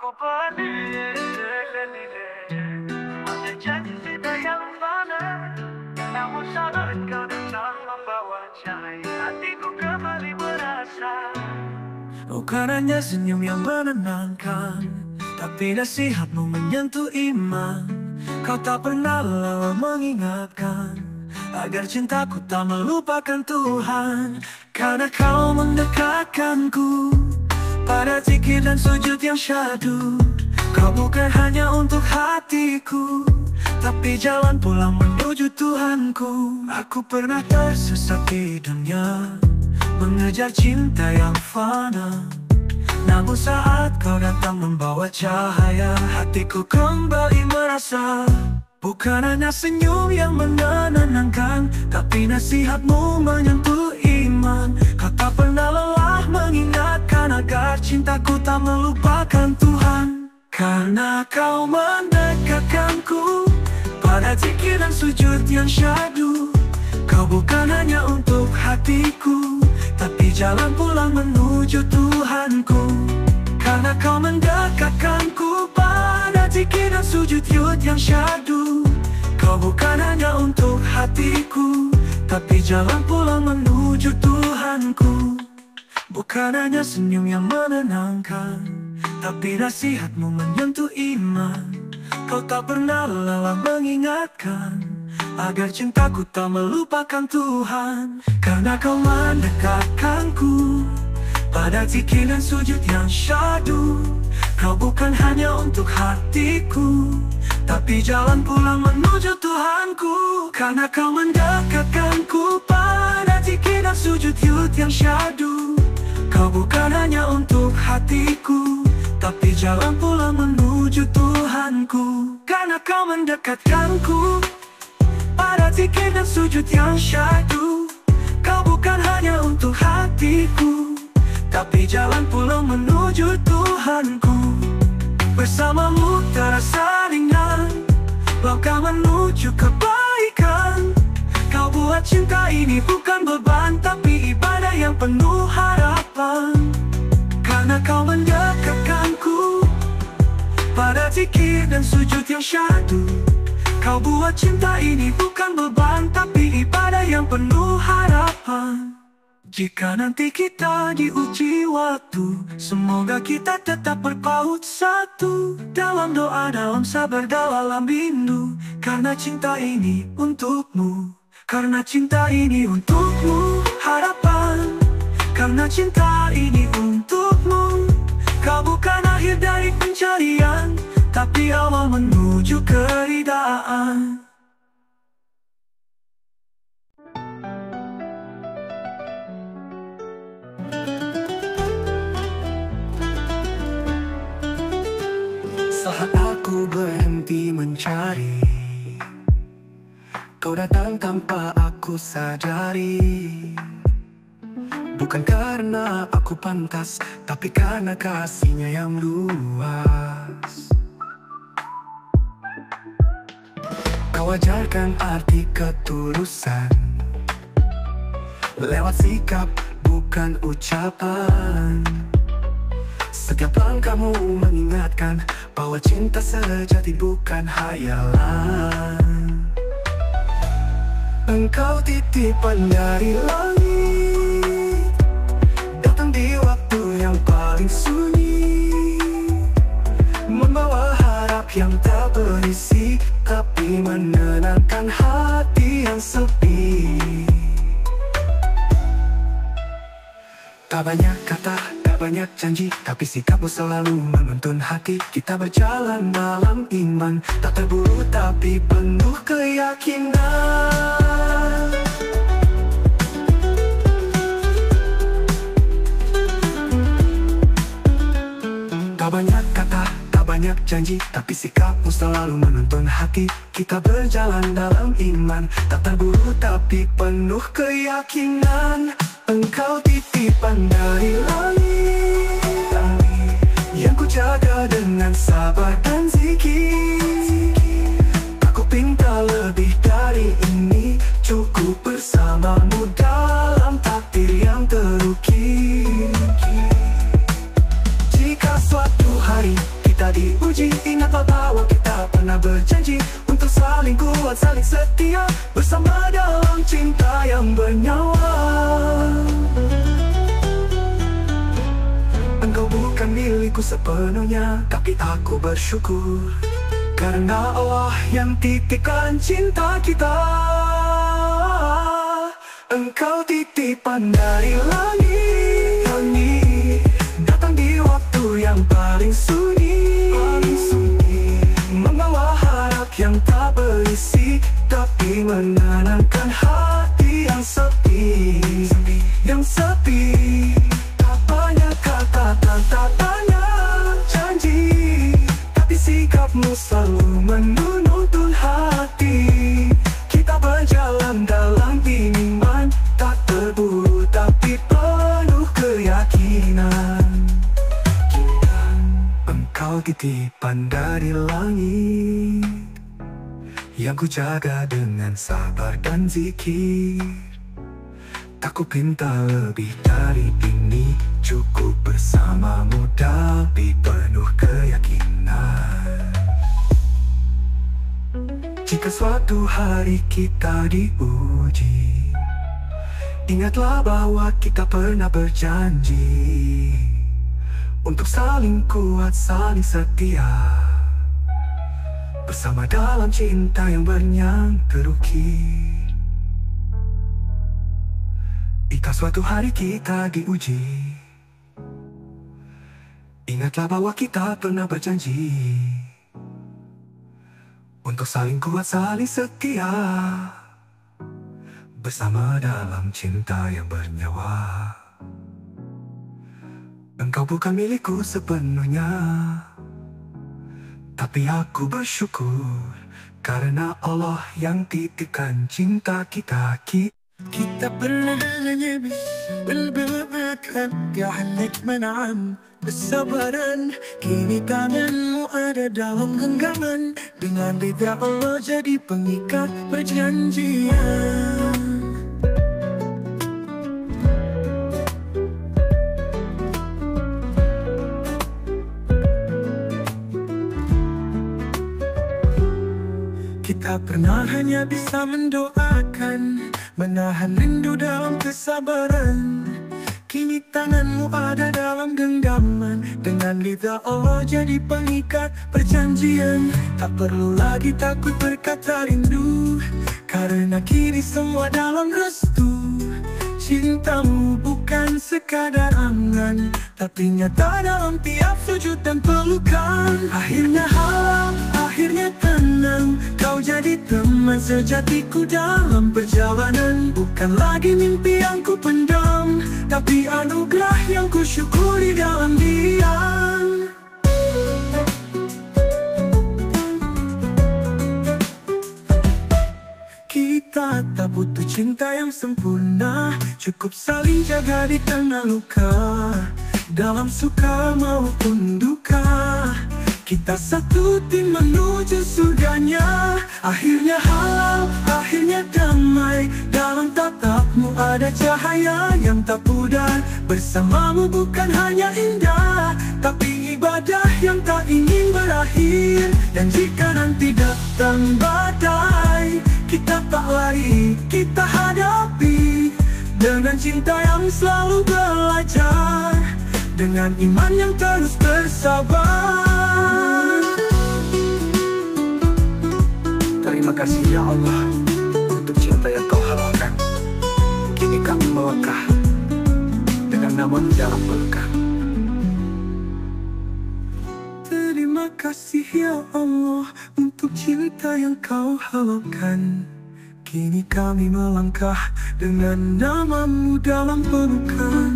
Aku pergi menjadi cinta yang fana, namun saat kau datang membawa cahaya hatiku kembali merasa. Bukan hanya senyum yang menenangkan, tapi nasihatmu menyentuh iman. Kau tak pernah lelah mengingatkan agar cintaku tak melupakan Tuhan. Karena kau mendekatkanku pada zikir dan sujud yang syahdu. Kau bukan hanya untuk hatiku, tapi jalan pulang menuju Tuhanku. Aku pernah tersesat di dunia, mengejar cinta yang fana, namun saat kau datang membawa cahaya, hatiku kembali merasa. Bukan hanya senyum yang menenangkan, tapi nasihatmu menyentuh iman. Kau tak pernah lelah mengingatkan agar cintaku tak melupakan Tuhan. Karena kau mendekatkanku pada zikir dan sujud yang syahdu. Kau bukan hanya untuk hatiku, tapi jalan pulang menuju Tuhanku. Karena kau mendekatkanku pada zikir dan sujud yang syahdu. Kau bukan hanya untuk hatiku, tapi jalan pulang menuju Tuhanku. Bukan hanya senyum yang menenangkan, tapi nasihatmu menyentuh iman. Kau tak pernah lelah mengingatkan agar cintaku tak melupakan Tuhan. Karena kau mendekatkanku pada zikir dan sujud yang syahdu. Kau bukan hanya untuk hatiku, tapi jalan pulang menuju Tuhanku. Karena kau mendekatkanku pada zikir dan sujud yang syahdu. Kau bukan hanya untuk hatiku, tapi jalan pulang menuju Tuhanku. Karena kau mendekatkanku pada zikir dan sujud yang syahdu. Kau bukan hanya untuk hatiku, tapi jalan pulang menuju Tuhanku. Bersamamu terasa ringan, langkah menuju kebaikan. Kau buat cinta ini bukan beban, tapi ibadah yang penuh harapan. Karena kau mendekatkanku pada zikir dan sujud yang syahdu. Kau buat cinta ini bukan beban, tapi ibadah yang penuh harapan. Jika nanti kita diuji waktu, semoga kita tetap berpaut satu. Dalam doa, dalam sabar, dalam rindu. Karena cinta ini untukmu, karena cinta ini untukmu, harapan. Karena cinta ini untukmu. Kau bukan akhir dari pencarian, tapi awal menuju keridaan. Saat aku berhenti mencari, kau datang tanpa aku sadari. Bukan karena aku pantas, tapi karena kasihnya yang luas. Kau ajarkan arti ketulusan lewat sikap, bukan ucapan. Setiap langkahmu mengingatkan bahwa cinta sejati bukan hayalan. Engkau titipan dari langit, datang di waktu yang paling sunyi, membawa harap yang tak berisi, tapi menenangkan hati yang sepi. Tak banyak kata, tak banyak janji, tapi sikapmu selalu menuntun hati. Kita berjalan dalam iman, tak terburu tapi penuh keyakinan. Tak banyak kata, tak banyak janji, tapi sikapmu selalu menuntun hati. Kita berjalan dalam iman, tak terburu tapi penuh keyakinan. Engkau titipan dari langit, yang ku jaga dengan sabar dan zikir. Aku pinta lebih dari ini, cukup bersamamu dalam takdir yang terukir. Jika suatu hari kita diuji. Ingatlah bahwa kita pernah berjanji untuk saling kuat, saling setia, bersama dalam cinta yang bernyawa. Engkau bukan milikku sepenuhnya, tapi aku bersyukur karena Allah yang titipkan cinta kita. Engkau titipan dari langit, datang di waktu yang paling sunyi, membawa harap yang tak berisi, tapi menenangkan hati yang sepi, Tak banyak kata, tak banyak janji, tapi sikapmu selalu menuntun hati. Kita berjalan dalam iman, tak terburu tapi penuh keyakinan. Engkau titipan dari langit, yang ku jaga dengan sabar dan zikir. Tak ku pinta lebih dari ini, cukup bersamamu tapi penuh keyakinan. Jika suatu hari kita diuji, ingatlah bahwa kita pernah berjanji untuk saling kuat, saling setia, bersama dalam cinta yang bernyanyi terukir. Jika suatu hari kita diuji, ingatlah bahwa kita pernah berjanji untuk saling kuat, saling setia, bersama dalam cinta yang bernyawa. Engkau bukan milikku sepenuhnya, tapi aku bersyukur karena Allah yang titipkan cinta kita. kita pernah hanya berbahagia Gahalik menang kesabaran. Kini tanganmu ada dalam genggaman, dengan lidah Allah jadi pengikat perjanjian. Kita pernah hanya bisa mendoakan, menahan rindu dalam kesabaran. Kini tanganmu ada dalam genggaman, dengan lidah Allah jadi pengikat perjanjian. Tak perlu lagi takut berkata rindu, karena kini semua dalam restu. Cintamu bukan sekadar angan, tapi nyata dalam tiap sujud dan pelukan. Akhirnya halal, akhirnya tenang, kau jadi teman sejatiku dalam perjalanan. Bukan lagi mimpi yang ku pendam, tapi anugerah yang ku syukuri dalam diam. Kita tak butuh cinta yang sempurna, cukup saling jaga di tengah luka, dalam suka maupun duka. Kita satu tim menuju surganya. Akhirnya halal, akhirnya damai, dalam tatapmu ada cahaya yang tak pudar. Bersamamu bukan hanya indah, tapi ibadah yang tak ingin berakhir. Dan jika nanti datang badai, kita tak lari, kita hadapi dengan cinta yang selalu belajar, dengan iman yang terus bersabar. Terima kasih ya Allah untuk cinta yang kau halalkan. Kini kami melangkah dengan namun dalam pelukan. Terima kasih ya Allah untuk cinta yang kau halalkan. Kini kami melangkah dengan namamu dalam pelukan.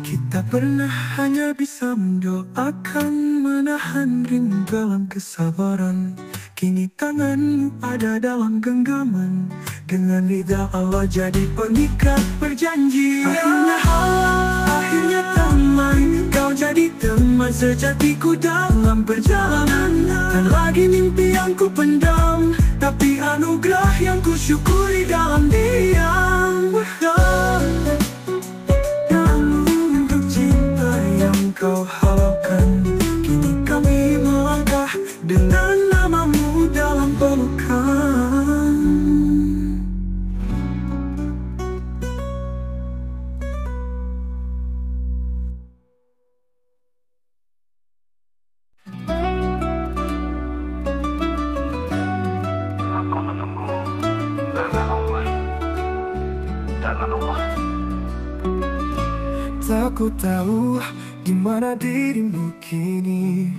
Kita pernah hanya bisa mendoakan, menahan rindu dalam kesabaran. Kini tanganmu ada dalam genggaman, dengan lidah Allah jadi pengikat perjanjian. Akhirnya halal, akhirnya damai, kau jadi teman sejatiku dalam perjalanan. Dan lagi mimpi yang ku pendam, tapi anugerah yang ku syukuri dalam diam. Dan untuk cinta yang kau harapkan, kini kami melangkah dengan namamu dalam pelukan. Aku menunggu dalam Allah. Tak ku tahu di mana dirimu kini,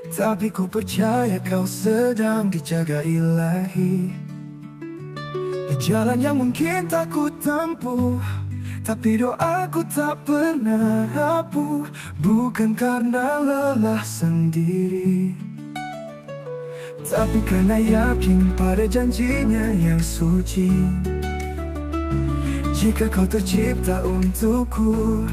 tapi ku percaya kau sedang dijaga ilahi. Di jalan yang mungkin tak ku tempuh, tapi doaku tak pernah rapuh. Bukan karena lelah sendiri, tapi karena yakin pada janjinya yang suci. Jika kau tercipta untukku,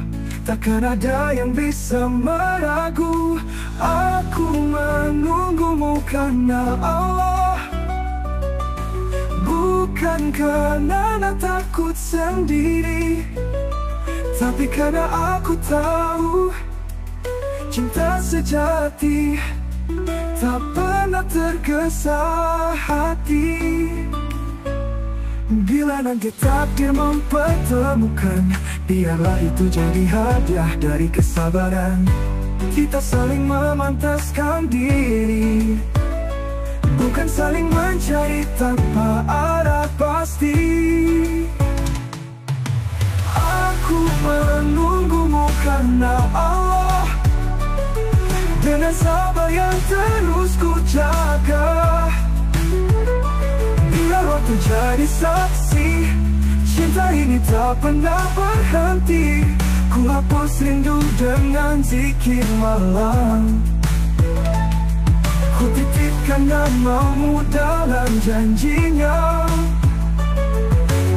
takkan ada yang bisa meragu. Aku menunggumu karena Allah, bukan karena takut sendiri, tapi karena aku tahu cinta sejati tak pernah tergesa hati. Bila nanti takdir mempertemukan, biarlah itu jadi hadiah dari kesabaran. Kita saling memantaskan diri, bukan saling mencari tanpa arah pasti. Aku menunggumu karena Allah, dengan sabar yang terus ku jaga. Biar waktu jadi saksi, cinta ini tak pernah berhenti. Ku hapus rindu dengan zikir malam, ku titipkan namamu dalam janjinya.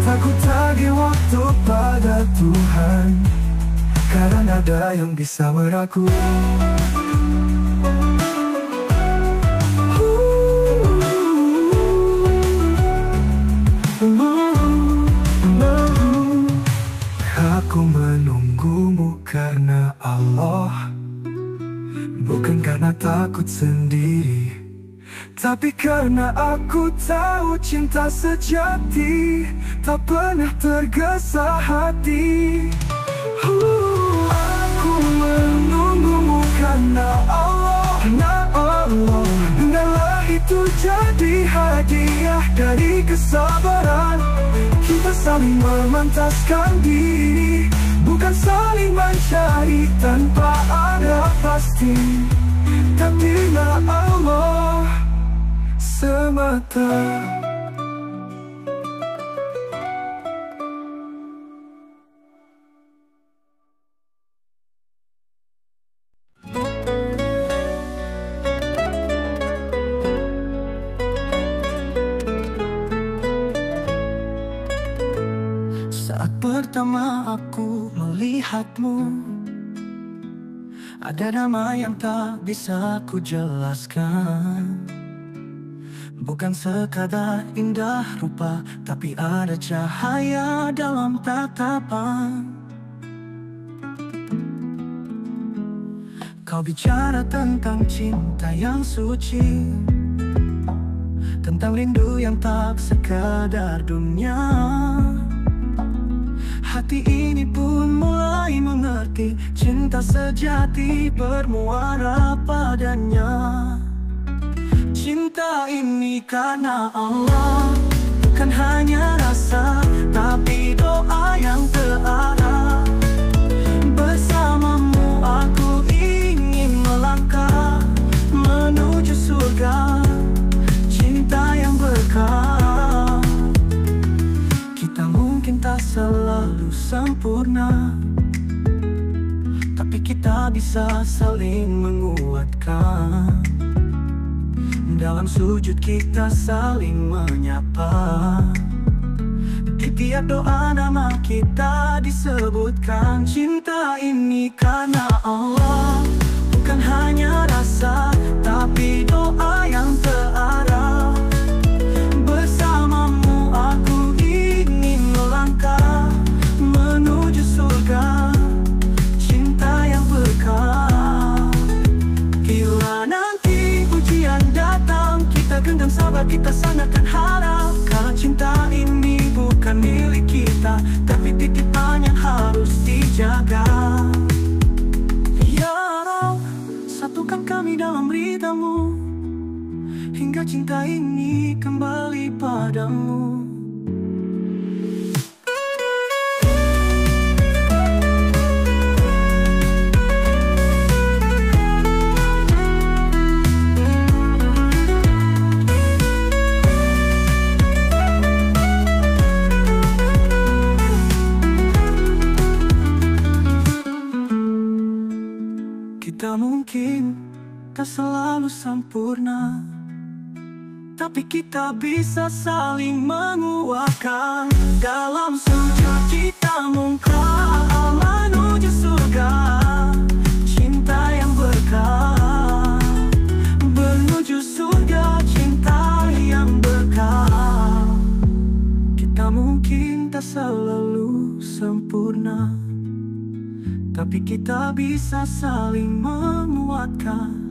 Tak ku tagih waktu pada Tuhan, karena ada yang bisa meragu. Aku menunggumu karena Allah, bukan karena takut sendiri, tapi karena aku tahu cinta sejati tak pernah tergesa hati. Aku menunggumu karena Allah, biarlah itu jadi hadiah dari kesabaran. Kita saling memantaskan diri, bukan saling mencari tanpa ada pasti, tapi Allah semata. Saat pertama aku melihatmu, ada nama yang tak bisa ku jelaskan. Bukan sekadar indah rupa, tapi ada cahaya dalam tatapan. Kau bicara tentang cinta yang suci, tentang rindu yang tak sekadar dunia. Hati ini pun mulai mengerti, cinta sejati bermuara padanya. Cinta ini karena Allah, bukan hanya rasa, tapi doa yang terarah. Bersamamu aku ingin melangkah menuju surga, cinta yang berkah. Kita mungkin tak selalu sempurna, tapi kita bisa saling menguatkan. Dalam sujud kita saling menyapa, Di tiap doa nama kita disebutkan. Cinta ini karena Allah, bukan hanya rasa, tapi doa yang terarah. Bersamamu aku ingin melangkah menuju surga, cinta yang berkah. Bila nanti ujian datang, kita genggam sabar, kita sandarkan harap. Kalau cinta ini bukan milik kita, tapi titipan yang harus dijaga. Ya Rabb, satukan kami dalam ridha-Mu, hingga cinta ini kembali padamu. Kita mungkin tak selalu sempurna, tapi kita bisa saling menguatkan. Dalam sujud kita mungkar menuju surga, cinta yang berkah. Menuju surga, cinta yang berkah. Kita mungkin tak selalu sempurna, tapi kita bisa saling menguatkan.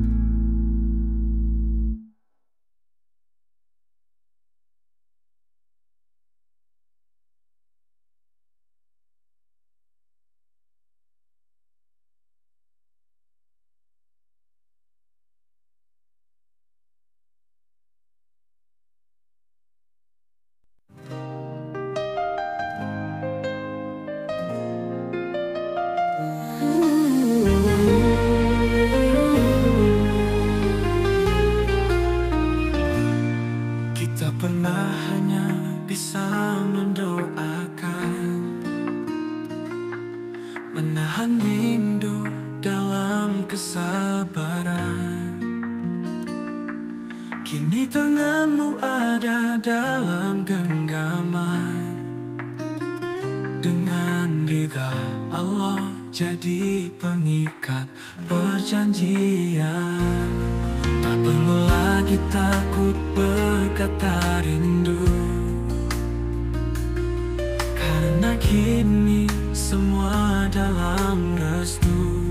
Kita pernah hanya bisa mendoakan, menahan rindu dalam kesabaran. Kini tanganmu ada dalam genggaman, dengan ridha Allah jadi pengikat perjanjian. Tak perlu lagi takut berkata rindu, karena kini semua dalam restu.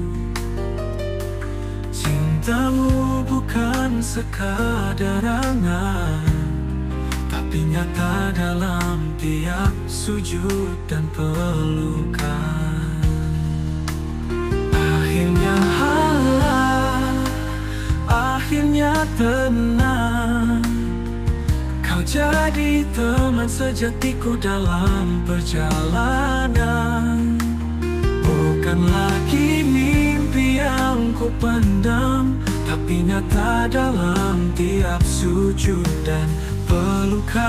Cintamu bukan sekadar angan, tapi nyata dalam tiap sujud dan pelukan. Akhirnya halal, akhirnya tenang, kau jadi teman sejatiku dalam perjalanan. Bukan lagi mimpi yang ku pendam, tapi nyata dalam tiap sujud dan pelukan.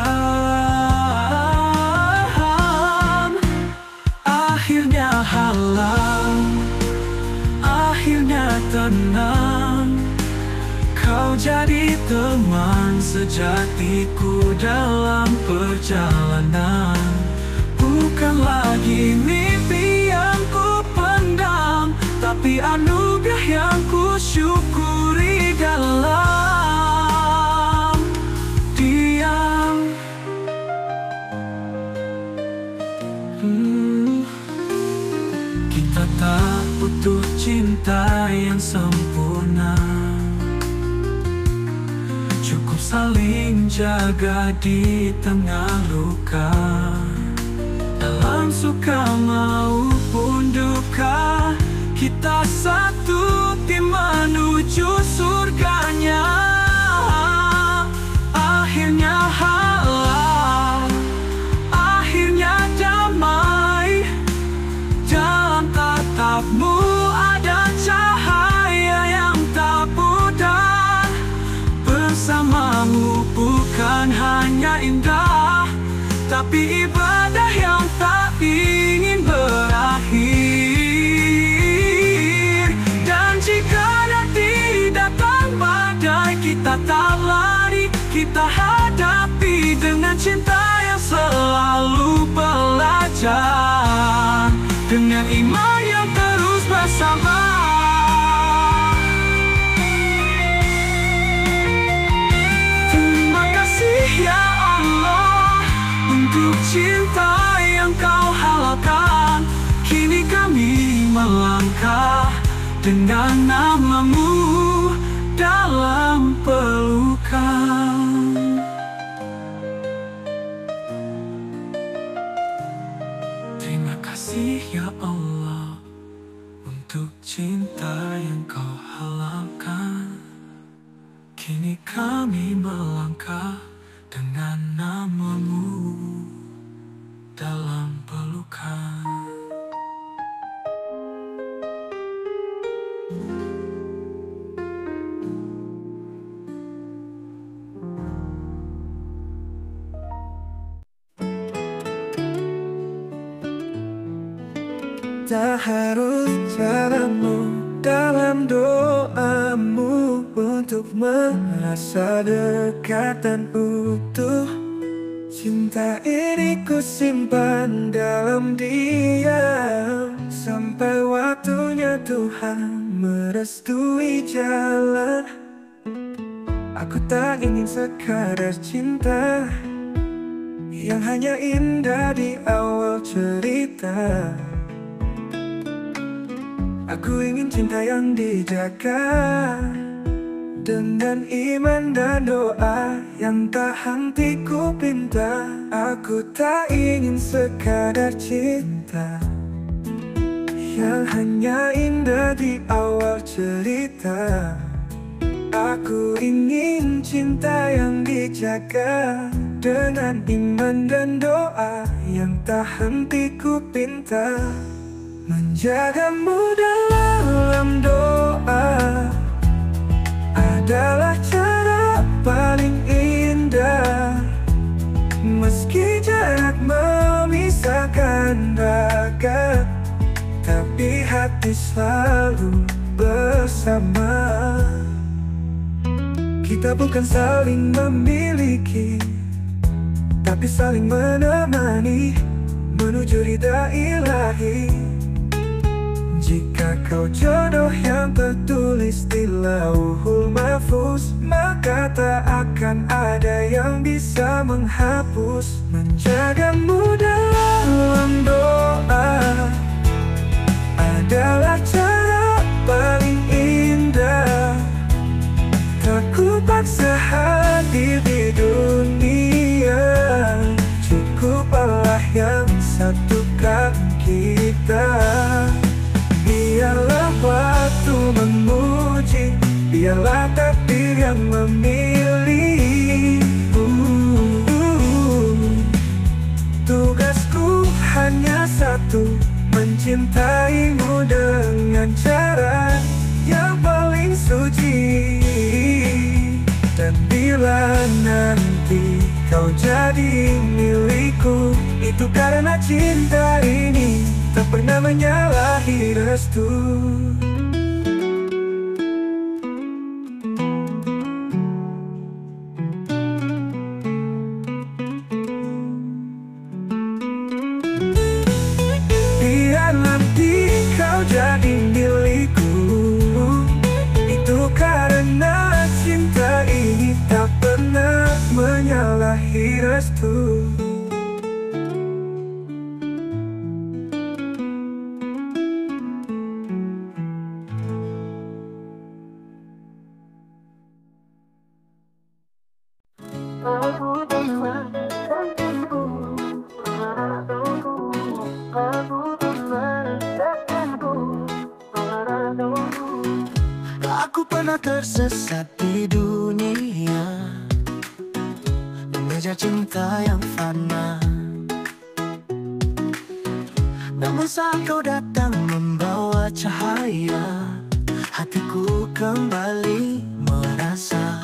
Akhirnya halal, akhirnya tenang, kau jadi teman sejatiku dalam perjalanan. Bukan lagi mimpi yang ku pendam, tapi anugerah yang ku syukuri dalam diam. Kita tak butuh cinta yang sempurna, cukup saling jaga di tengah luka. Dalam suka maupun duka, kita satu tim menuju surganya. Akhirnya halal, akhirnya damai, dalam tatapmu ada cahaya yang tak pudar. Bersamamu bukan hanya indah, tapi ibadah yang tak ingin berakhir. Dan jika nanti datang badai, kita tak lari, kita hadapi dengan cinta yang selalu selalu belajar dengan iman yang terus bersama. Terima kasih ya Allah untuk cinta yang kau halalkan. Kini kami melangkah dengan namamu dalam pelukan. Terima kasih ya Allah untuk cinta yang kau halalkan. Kini kami melangkah dengan namamu dalam pelukan. Tak harus caramu dalam doamu untuk merasa dekat dan utuh. Cinta ini ku simpan dalam diam sampai waktunya Tuhan merestui jalan. Aku tak ingin sekadar cinta yang hanya indah di awal cerita. Aku ingin cinta yang dijaga dengan iman dan doa yang tak henti ku pinta. Aku tak ingin sekadar cinta yang hanya indah di awal cerita. Aku ingin cinta yang dijaga dengan iman dan doa yang tak henti ku pinta. Menjagamu dalam doa adalah cara paling indah. Meski jarak memisahkan raga, tapi hati selalu bersama. Kita bukan saling memiliki, tapi saling menemani menuju ridha ilahi. Jika kau jodoh yang tertulis di lauhul mahfuz, maka tak akan ada yang bisa menghapus. Menjagamu dalam doa adalah cara paling indah. Tak ku paksa hadir di dunia, cukup Allah yang satukan kita. Biarlah waktu menguji, biarlah takdir yang memilih. Tugasku hanya satu, mencintaimu dengan cara yang paling suci. Dan bila nanti kau jadi milikku, itu karena cinta ini tak pernah menyalahi restu. Biar nanti kau jadi milikku, itu karena cinta ini tak pernah menyalahi restu. Aku pernah tersesat di dunia, mengejar cinta yang fana. Namun saat kau datang membawa cahaya, hatiku kembali merasa.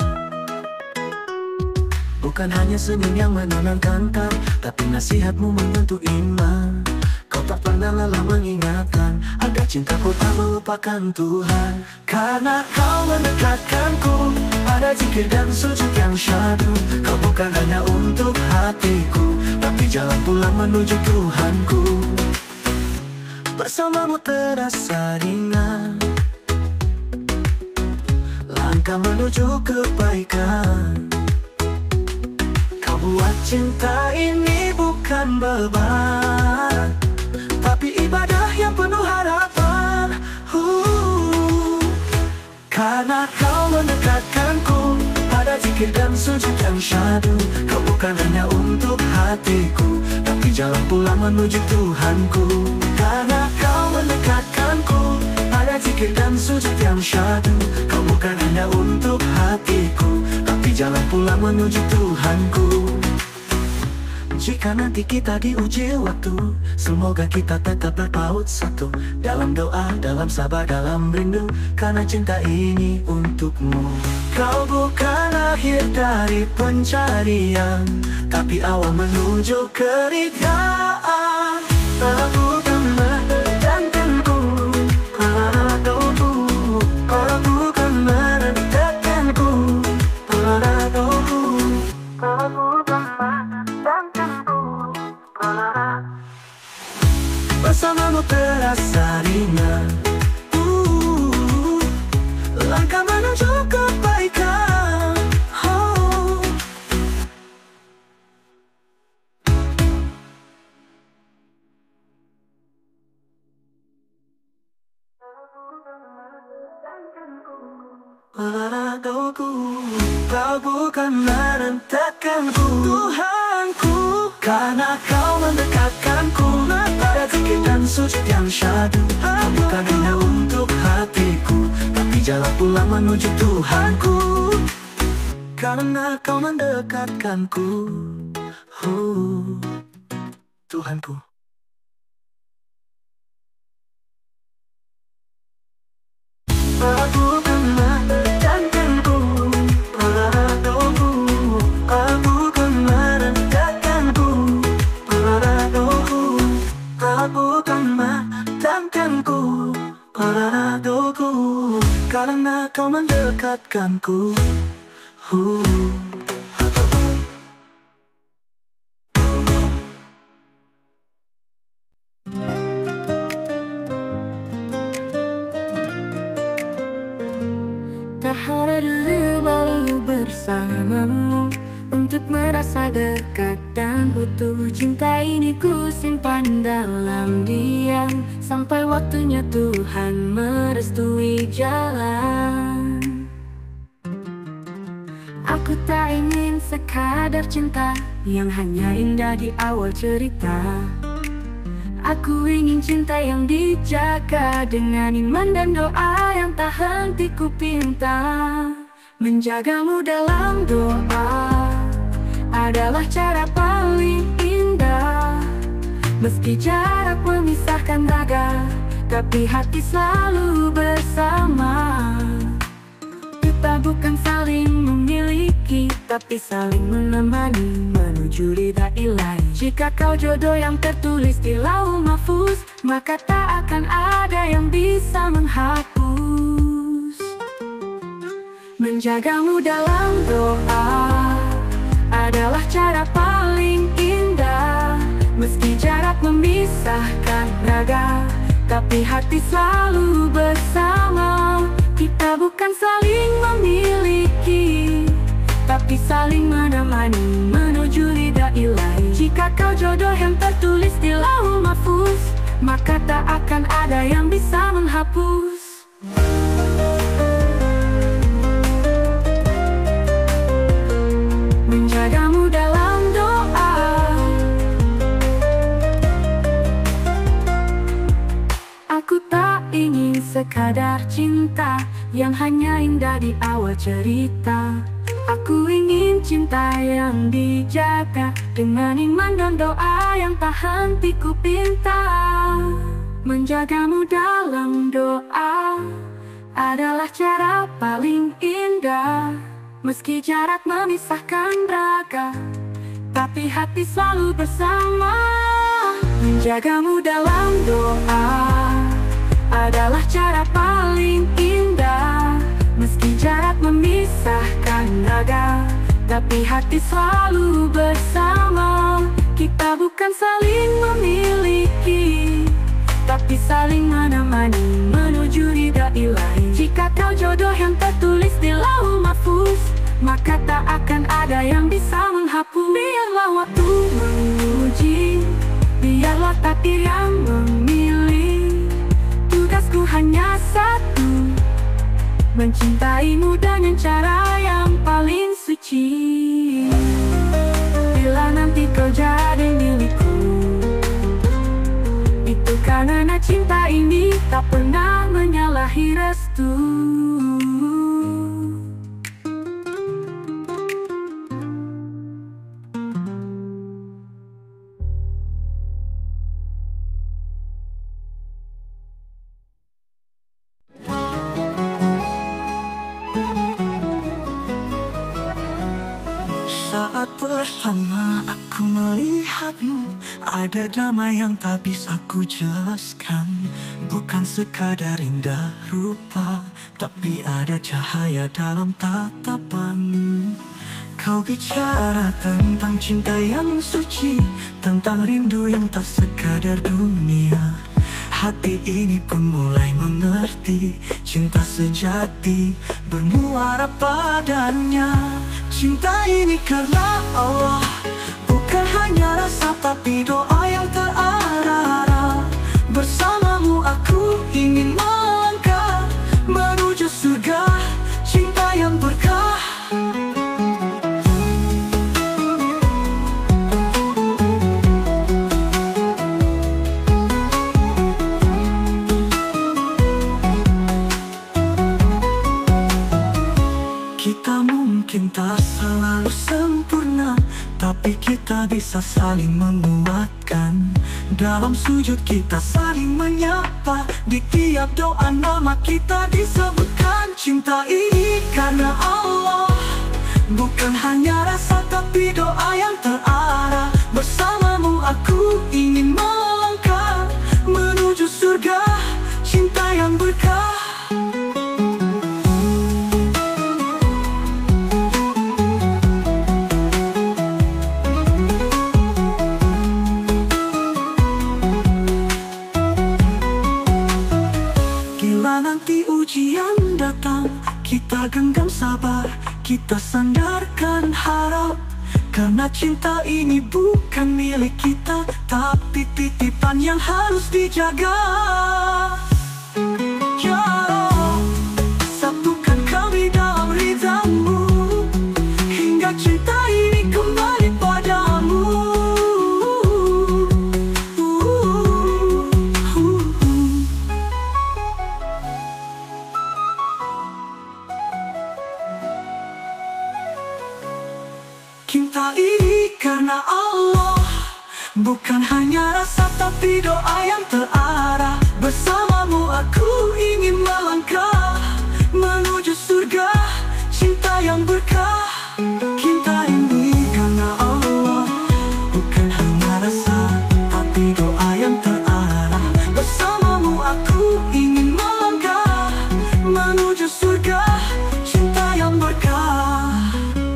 Bukan hanya senyum yang menenangkan kau, tapi nasihatmu menyentuh iman. Kau tak pernah lelah mengingatkan agar cintaku tak melupakan Tuhan. Karena kau mendekatkanku pada pada zikir dan sujud yang syahdu. Kau bukan hanya untuk hatiku, tapi jalan pulang menuju Tuhanku. Bersamamu terasa ringan, langkah menuju kebaikan. Kau buat cinta ini bukan beban, tapi ibadah yang penuh harapan. Karena kau mendekatkanku pada zikir dan sujud yang syahdu. Kau bukan hanya untuk hatiku, tapi jalan pulang menuju Tuhanku. Karena kau mendekatkanku pada zikir dan sujud yang syahdu. Kau bukan hanya untuk hatiku, tapi jalan pulang menuju Tuhanku. Jika nanti kita diuji waktu, semoga kita tetap berpaut satu, dalam doa, dalam sabar, dalam rindu, karena cinta ini untukmu. Kau bukan akhir dari pencarian, tapi awal menuju keridhaan. Kau bukan menentangkanku, kau bukan menentangkanku, bersamamu terasa ringan, langkah menuju kebaikan. Kau bukan merentahkanku, Tuhanku. Karena kau mendekatkanku pada zikir dan sujud yang syahdu. Kau bukan hanya untuk hatiku, tapi jalan pulang menuju Tuhanku. Karena kau mendekatkanku, Tuhanku. Kau bukan merentahkanku, kau bukan merentahkanku, kau bukan merentahkanku, karena kau mendekatkanku. Tak ada dulu lalu bersamamu, untuk merasa dekat dan utuh. Cinta ini ku simpan dalam diam, sampai waktunya Tuhan merestui jalan. Aku tak ingin sekadar cinta yang hanya indah di awal cerita. Aku ingin cinta yang dijaga dengan iman dan doa yang tak henti ku pinta. Menjagamu dalam doa adalah cara paling indah. Meski jarak memisahkan raga, tapi hati selalu bersama. Kita bukan saling memiliki, tapi saling menemani menuju ridha ilahi. Jika kau jodoh yang tertulis di lauh mahfuz, maka tak akan ada yang bisa menghapus. Menjagamu dalam doa adalah cara paling indah. Meski jarak memisahkan raga, tapi hati selalu bersama. Kita bukan saling memiliki, tapi saling menemani menuju ridha ilahi. Jika kau jodoh yang tertulis di lauh mahfuz, maka tak akan ada yang bisa menghapus. Menjagamu dalam doa, aku tak ingin sekadar cinta yang hanya indah di awal cerita. Aku ingin cinta yang dijaga dengan iman dan doa yang tak henti ku pinta. Menjagamu dalam doa adalah cara paling indah. Meski jarak memisahkan raga, tapi hati selalu bersama. Menjagamu dalam doa adalah cara paling indah. Meski jarak memisahkan berjaga, tapi hati selalu bersama. Kita bukan saling memiliki, tapi saling menemani menuju ridha ilahi. Jika kau jodoh yang tertulis di lauh mahfuz, maka tak akan ada yang bisa menghapus. Biarlah waktu menguji, biarlah takdir yang memilih. Tugasku hanya satu, mencintaimu dengan cara yang paling suci. Bila nanti kau jadi milikku, itu karena cinta ini tak pernah menyalahi restu. Saat pertama aku melihatmu, ada damai yang tak bisa ku jelaskan. Bukan sekadar indah rupa, tapi ada cahaya dalam tatapanmu. Kau bicara tentang cinta yang suci, tentang rindu yang tak sekadar dunia. Hati ini pun mulai mengerti, cinta sejati bermuara padanya. Cinta ini karena Allah, bukan hanya rasa tapi doa yang terarah. Bersamamu aku ingin melangkah menuju surga, cinta yang berkah. Kita mungkin tak selalu sempurna, tapi kita bisa saling menguatkan. Dalam sujud kita saling menyapa, di tiap doa nama kita disebutkan. Cinta ini karena Allah, bukan hanya rasa tapi doa yang terarah. Bersamamu aku ingin melangkah menuju surga, cinta yang berkah. Nanti ujian datang, kita genggam sabar, kita sandarkan harap. Karena cinta ini bukan milik kita, tapi titipan yang harus dijaga. Ya Allah, satukan kami dalam ridhamu, hingga cinta ini kembali padamu. Cinta ini karena Allah, bukan hanya rasa tapi doa yang terarah. Bersamamu aku ingin melangkah menuju surga, cinta yang berkah. Cinta ini karena Allah, bukan hanya rasa tapi doa yang terarah. Bersamamu aku ingin melangkah menuju surga, cinta yang berkah.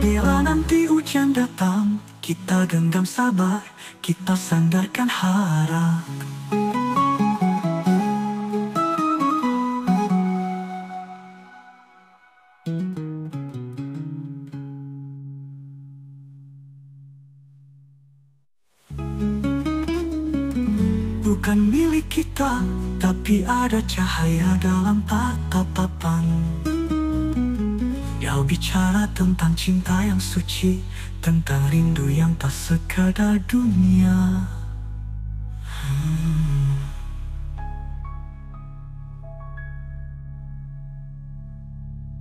Bila nanti ujian datang, kita genggam sabar, kita sandarkan harap. Bukan milik kita, tapi ada cahaya dalam tatapan. Kau bicara tentang cinta yang suci, tentang rindu yang tak sekadar dunia.